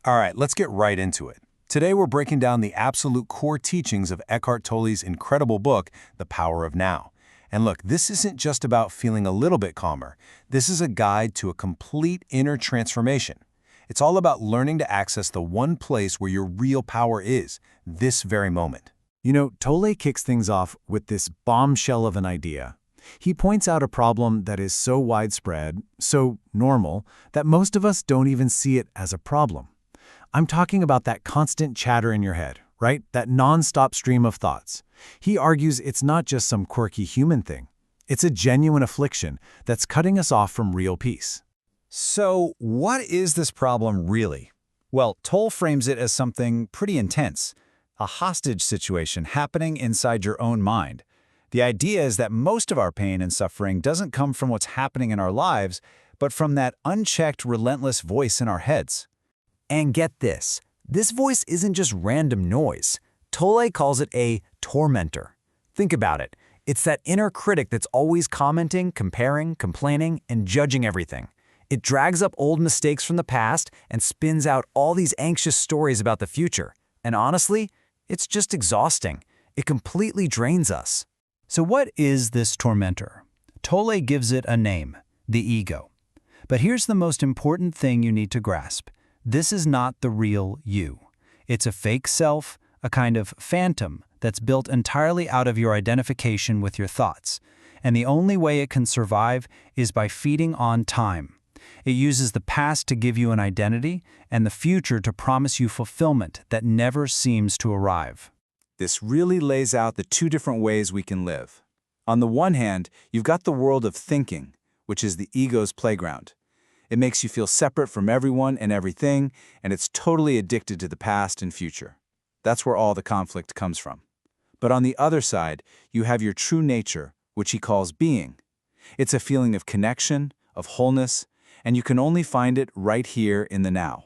All right, let's get right into it. Today we're breaking down the absolute core teachings of Eckhart Tolle's incredible book, The Power of Now. And look, this isn't just about feeling a little bit calmer. This is a guide to a complete inner transformation. It's all about learning to access the one place where your real power is, this very moment. You know, Tolle kicks things off with this bombshell of an idea. He points out a problem that is so widespread, so normal, that most of us don't even see it as a problem. I'm talking about that constant chatter in your head, right? That non-stop stream of thoughts. He argues it's not just some quirky human thing. It's a genuine affliction that's cutting us off from real peace. So, what is this problem really? Well, Tolle frames it as something pretty intense, a hostage situation happening inside your own mind. The idea is that most of our pain and suffering doesn't come from what's happening in our lives, but from that unchecked, relentless voice in our heads. And get this voice isn't just random noise. Tolle calls it a tormentor. Think about it. It's that inner critic that's always commenting, comparing, complaining, and judging everything. It drags up old mistakes from the past and spins out all these anxious stories about the future. And honestly, it's just exhausting. It completely drains us. So what is this tormentor? Tolle gives it a name, the ego. But here's the most important thing you need to grasp. This is not the real you. It's a fake self, a kind of phantom that's built entirely out of your identification with your thoughts. And the only way it can survive is by feeding on time. It uses the past to give you an identity and the future to promise you fulfillment that never seems to arrive. This really lays out the two different ways we can live. On the one hand, you've got the world of thinking, which is the ego's playground. It makes you feel separate from everyone and everything, and it's totally addicted to the past and future. That's where all the conflict comes from. But on the other side, you have your true nature, which he calls being. It's a feeling of connection, of wholeness, and you can only find it right here in the now.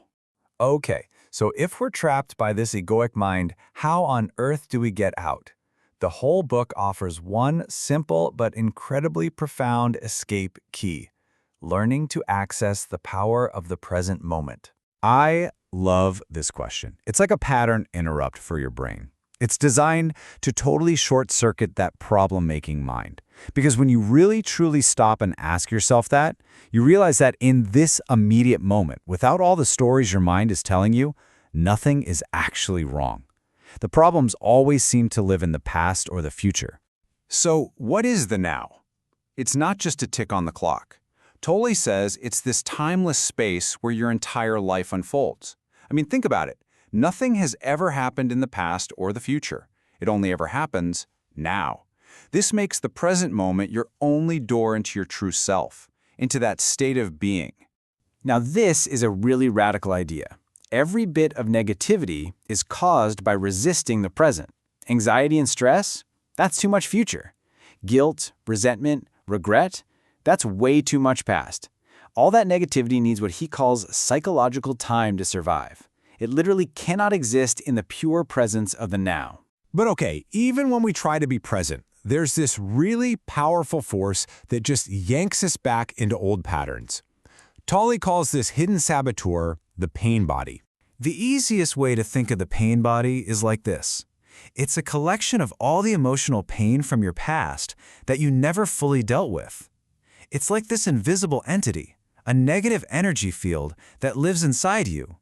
Okay, so if we're trapped by this egoic mind, how on earth do we get out? The whole book offers one simple but incredibly profound escape key: learning to access the power of the present moment. I love this question. It's like a pattern interrupt for your brain. It's designed to totally short-circuit that problem-making mind. Because when you really truly stop and ask yourself that, you realize that in this immediate moment, without all the stories your mind is telling you, nothing is actually wrong. The problems always seem to live in the past or the future. So, what is the now? It's not just a tick on the clock. Tolle says it's this timeless space where your entire life unfolds. I mean, think about it. Nothing has ever happened in the past or the future. It only ever happens now. This makes the present moment your only door into your true self, into that state of being. Now this is a really radical idea. Every bit of negativity is caused by resisting the present. Anxiety and stress? That's too much future. Guilt, resentment, regret? That's way too much past. All that negativity needs what he calls psychological time to survive. It literally cannot exist in the pure presence of the now. But okay, even when we try to be present, there's this really powerful force that just yanks us back into old patterns. Tolle calls this hidden saboteur the pain body. The easiest way to think of the pain body is like this. It's a collection of all the emotional pain from your past that you never fully dealt with. It's like this invisible entity, a negative energy field that lives inside you.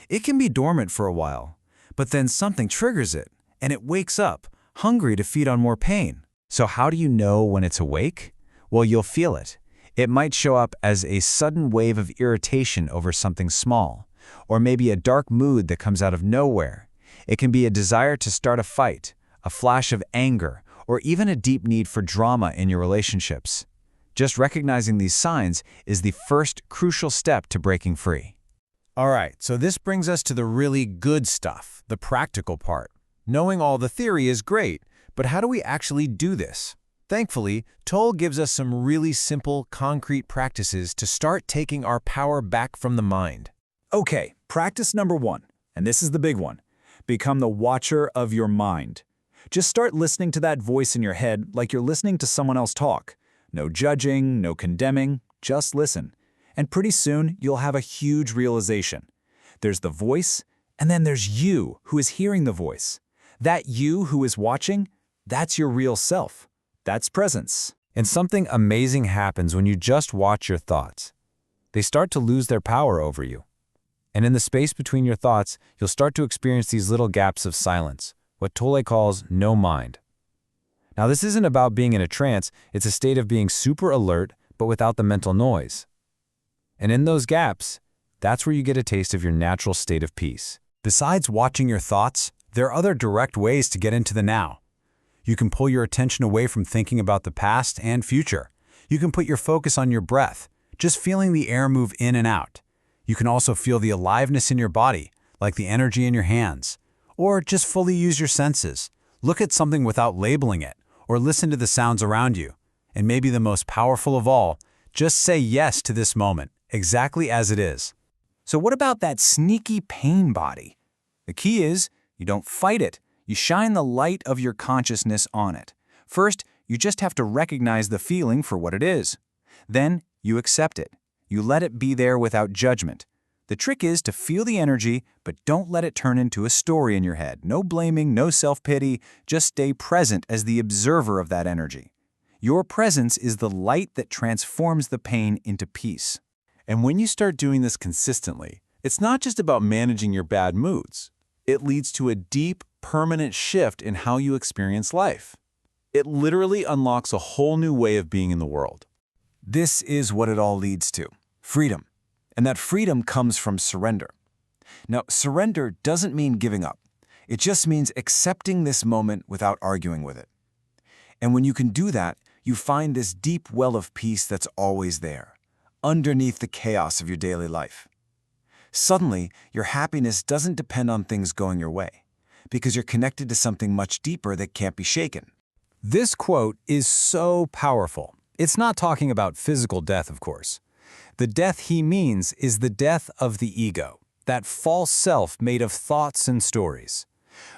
It can be dormant for a while, but then something triggers it, and it wakes up, hungry to feed on more pain. So how do you know when it's awake? Well, you'll feel it. It might show up as a sudden wave of irritation over something small, or maybe a dark mood that comes out of nowhere. It can be a desire to start a fight, a flash of anger, or even a deep need for drama in your relationships. Just recognizing these signs is the first crucial step to breaking free. All right, so this brings us to the really good stuff, the practical part. Knowing all the theory is great, but how do we actually do this? Thankfully, Tolle gives us some really simple, concrete practices to start taking our power back from the mind. Okay, practice number 1, and this is the big one. Become the watcher of your mind. Just start listening to that voice in your head like you're listening to someone else talk. No judging, no condemning, just listen. And pretty soon, you'll have a huge realization. There's the voice, and then there's you who is hearing the voice. That you who is watching, that's your real self. That's presence. And something amazing happens when you just watch your thoughts. They start to lose their power over you. And in the space between your thoughts, you'll start to experience these little gaps of silence, what Tolle calls no mind. Now, this isn't about being in a trance, it's a state of being super alert, but without the mental noise. And in those gaps, that's where you get a taste of your natural state of peace. Besides watching your thoughts, there are other direct ways to get into the now. You can pull your attention away from thinking about the past and future. You can put your focus on your breath, just feeling the air move in and out. You can also feel the aliveness in your body, like the energy in your hands. Or just fully use your senses. Look at something without labeling it, or listen to the sounds around you. And maybe the most powerful of all, just say yes to this moment, exactly as it is. So what about that sneaky pain body? The key is, you don't fight it. You shine the light of your consciousness on it. First, you just have to recognize the feeling for what it is. Then, you accept it. You let it be there without judgment. The trick is to feel the energy, but don't let it turn into a story in your head. No blaming, no self-pity. Just stay present as the observer of that energy. Your presence is the light that transforms the pain into peace. And when you start doing this consistently, it's not just about managing your bad moods. It leads to a deep, permanent shift in how you experience life. It literally unlocks a whole new way of being in the world. This is what it all leads to: freedom. And that freedom comes from surrender. Now, surrender doesn't mean giving up. It just means accepting this moment without arguing with it. And when you can do that, you find this deep well of peace that's always there, underneath the chaos of your daily life. Suddenly, your happiness doesn't depend on things going your way, because you're connected to something much deeper that can't be shaken. This quote is so powerful. It's not talking about physical death, of course. The death he means is the death of the ego, that false self made of thoughts and stories.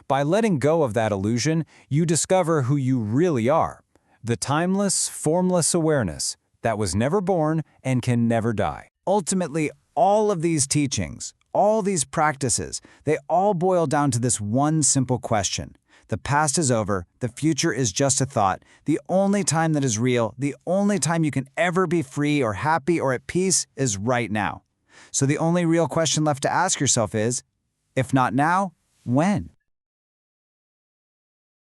By letting go of that illusion, you discover who you really are, the timeless, formless awareness that was never born and can never die. Ultimately, all of these teachings, all these practices, they all boil down to this one simple question. The past is over, the future is just a thought. The only time that is real, the only time you can ever be free or happy or at peace is right now. So the only real question left to ask yourself is, if not now, when?